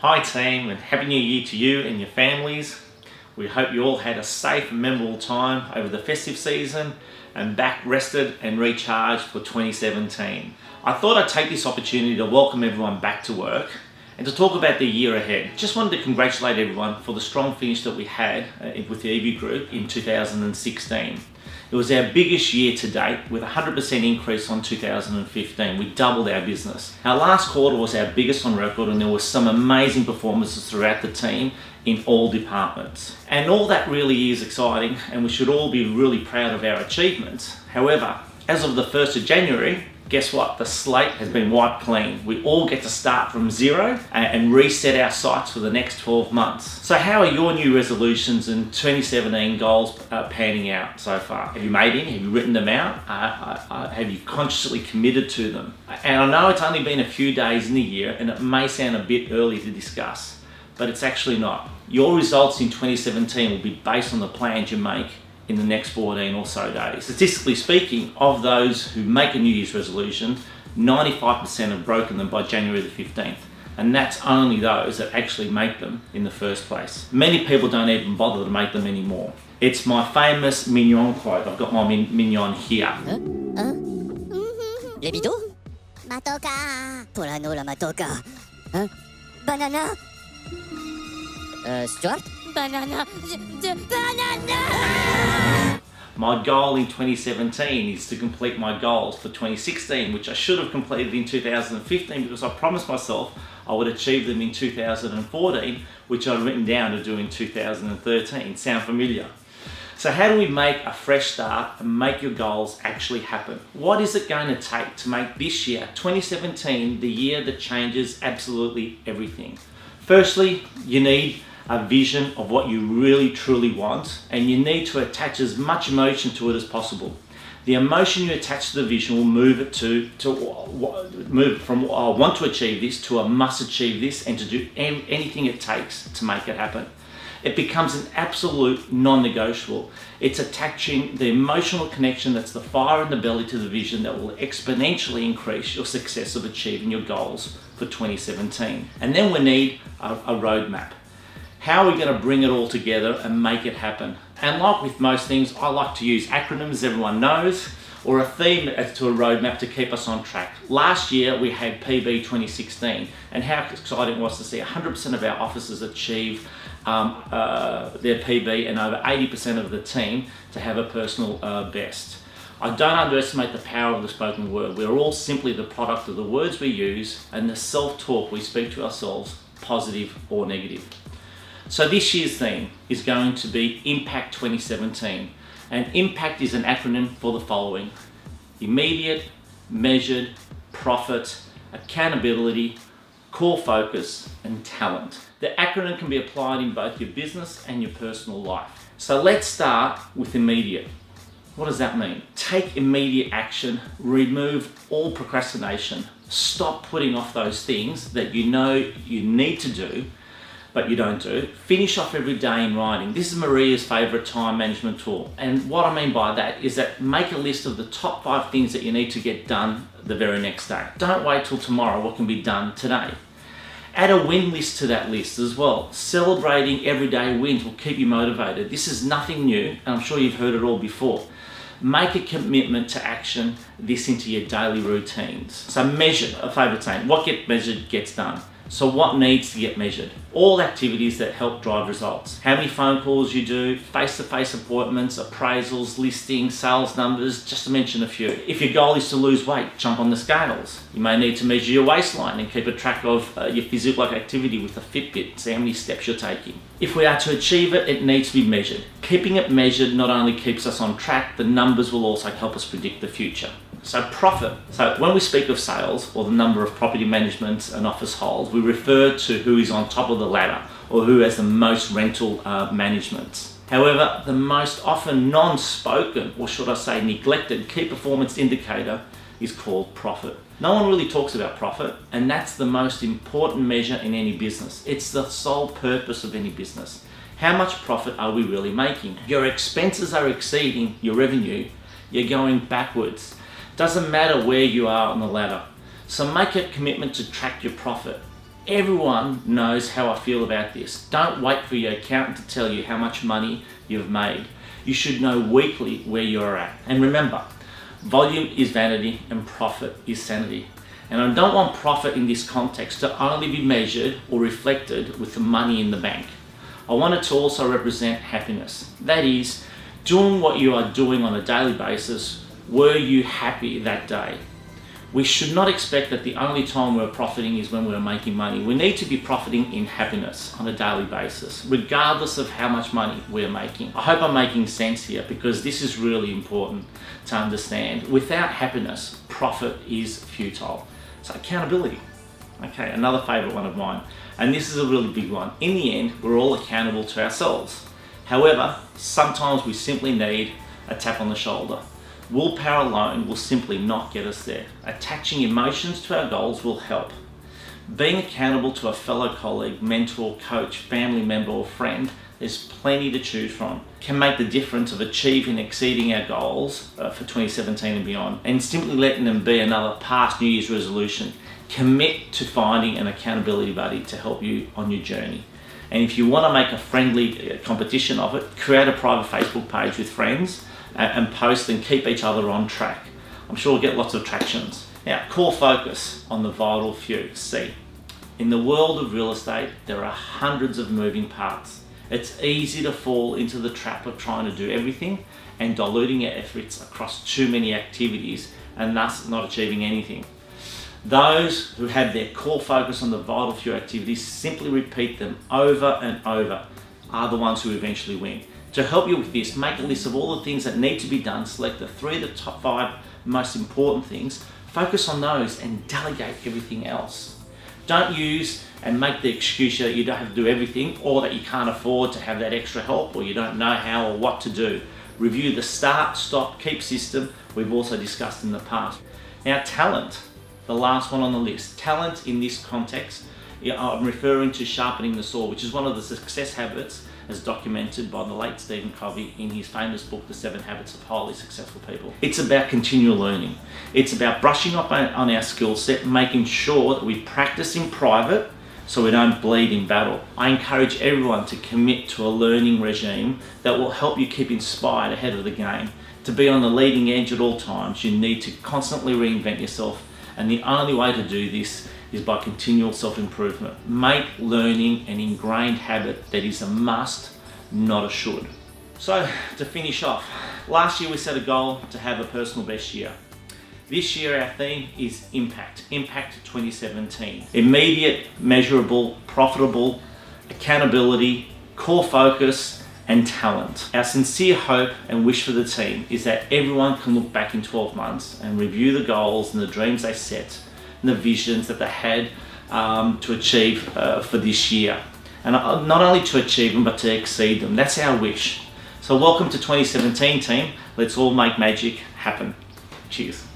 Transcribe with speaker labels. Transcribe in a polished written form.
Speaker 1: Hi team, and Happy New Year to you and your families. We hope you all had a safe and memorable time over the festive season and back rested and recharged for 2017. I thought I'd take this opportunity to welcome everyone back to work and to talk about the year ahead. Just wanted to congratulate everyone for the strong finish that we had with the Eview Group in 2016. It was our biggest year to date with a 100% increase on 2015. We doubled our business. Our last quarter was our biggest on record, and there were some amazing performances throughout the team in all departments. And all that really is exciting, and we should all be really proud of our achievements. However, as of the 1st of January, guess what? The slate has been wiped clean. We all get to start from zero and reset our sights for the next 12 months. So how are your new resolutions and 2017 goals panning out so far? Have you made any? Have you written them out? Have you consciously committed to them? And I know it's only been a few days in the year and it may sound a bit early to discuss, but it's actually not. Your results in 2017 will be based on the plans you make in the next 14 or so days. Statistically speaking, of those who make a New Year's resolution, 95% have broken them by January the 15th. And that's only those that actually make them in the first place. Many people don't even bother to make them anymore. It's my famous mignon quote. I've got my mignon here.
Speaker 2: Lebido? Matoka. Polano la matoka. Huh? Banana? Stuart? Banana. Banana!
Speaker 1: My goal in 2017 is to complete my goals for 2016, which I should have completed in 2015 because I promised myself I would achieve them in 2014, which I'd written down to do in 2013. Sound familiar? So how do we make a fresh start and make your goals actually happen? What is it going to take to make this year, 2017, the year that changes absolutely everything? Firstly, you need a vision of what you really truly want, and you need to attach as much emotion to it as possible. The emotion you attach to the vision will move it move from I want to achieve this to I must achieve this, and to do anything it takes to make it happen. It becomes an absolute non-negotiable. It's attaching the emotional connection that's the fire in the belly to the vision that will exponentially increase your success of achieving your goals for 2017. And then we need a roadmap. How are we going to bring it all together and make it happen? And like with most things, I like to use acronyms everyone knows, or a theme as to a roadmap to keep us on track. Last year we had PB 2016, and how exciting it was to see 100% of our officers achieve their PB and over 80% of the team to have a personal best. I don't underestimate the power of the spoken word. We're all simply the product of the words we use and the self-talk we speak to ourselves, positive or negative. So this year's theme is going to be I.M.P.A.C.T 2017, and I.M.P.A.C.T is an acronym for the following: immediate, measured, profit, accountability, core focus, and talent. The acronym can be applied in both your business and your personal life. So let's start with immediate. What does that mean? Take immediate action, remove all procrastination, stop putting off those things that you know you need to do but you don't do. Finish off every day in writing. This is Maria's favorite time management tool. And what I mean by that is that make a list of the top 5 things that you need to get done the very next day. Don't wait till tomorrow what can be done today. Add a win list to that list as well. Celebrating everyday wins will keep you motivated. This is nothing new, and I'm sure you've heard it all before. Make a commitment to action this into your daily routines. So measure, a favorite saying, what gets measured gets done. So what needs to get measured? All activities that help drive results. How many phone calls you do, face-to-face appointments, appraisals, listings, sales numbers, just to mention a few. If your goal is to lose weight, jump on the scales. You may need to measure your waistline and keep a track of your physical activity with a Fitbit, see how many steps you're taking. If we are to achieve it, it needs to be measured. Keeping it measured not only keeps us on track, the numbers will also help us predict the future. So profit. So when we speak of sales or the number of property managements and office holds, we refer to who is on top of the ladder or who has the most rental managements. However, the most often non-spoken, or should I say neglected, key performance indicator is called profit. No one really talks about profit, and that's the most important measure in any business. It's the sole purpose of any business. How much profit are we really making? Your expenses are exceeding your revenue, you're going backwards. Doesn't matter where you are on the ladder. So make a commitment to track your profit. Everyone knows how I feel about this. Don't wait for your accountant to tell you how much money you've made. You should know weekly where you're at. And remember, volume is vanity and profit is sanity. And I don't want profit in this context to only be measured or reflected with the money in the bank. I want it to also represent happiness. That is, doing what you are doing on a daily basis, were you happy that day? We should not expect that the only time we're profiting is when we're making money. We need to be profiting in happiness on a daily basis, regardless of how much money we're making. I hope I'm making sense here, because this is really important to understand. Without happiness, profit is futile. So accountability. Okay, another favorite one of mine. And this is a really big one. In the end, we're all accountable to ourselves. However, sometimes we simply need a tap on the shoulder. Willpower alone will simply not get us there. Attaching emotions to our goals will help. Being accountable to a fellow colleague, mentor, coach, family member or friend, there's plenty to choose from, can make the difference of achieving and exceeding our goals for 2017 and beyond. And simply letting them be another past New Year's resolution. Commit to finding an accountability buddy to help you on your journey. And if you want to make a friendly competition of it, create a private Facebook page with friends and post and keep each other on track. I'm sure we'll get lots of tractions. Now, core focus on the vital few. C. In the world of real estate, there are hundreds of moving parts. It's easy to fall into the trap of trying to do everything and diluting your efforts across too many activities and thus not achieving anything. Those who have their core focus on the vital few activities, simply repeat them over and over, are the ones who eventually win. To help you with this, make a list of all the things that need to be done, select the 3 to top 5 most important things, focus on those and delegate everything else. Don't use and make the excuse that you don't have to do everything, or that you can't afford to have that extra help, or you don't know how or what to do. Review the start, stop, keep system we've also discussed in the past. Now, talent, the last one on the list. Talent in this context, I'm referring to sharpening the saw, which is one of the success habits as documented by the late Stephen Covey in his famous book, The 7 Habits of Highly Successful People. It's about continual learning. It's about brushing up on our skill set, making sure that we practice in private so we don't bleed in battle. I encourage everyone to commit to a learning regime that will help you keep inspired ahead of the game. To be on the leading edge at all times, you need to constantly reinvent yourself, and the only way to do this is by continual self-improvement. Make learning an ingrained habit that is a must, not a should. So, to finish off, last year we set a goal to have a personal best year. This year our theme is I.M.P.A.C.T. I.M.P.A.C.T 2017. Immediate, measurable, profitable, accountability, core focus, and talent. Our sincere hope and wish for the team is that everyone can look back in 12 months and review the goals and the dreams they set, the visions that they had to achieve for this year, and not only to achieve them but to exceed them. That's our wish. So welcome to 2017, team. Let's all make magic happen. Cheers.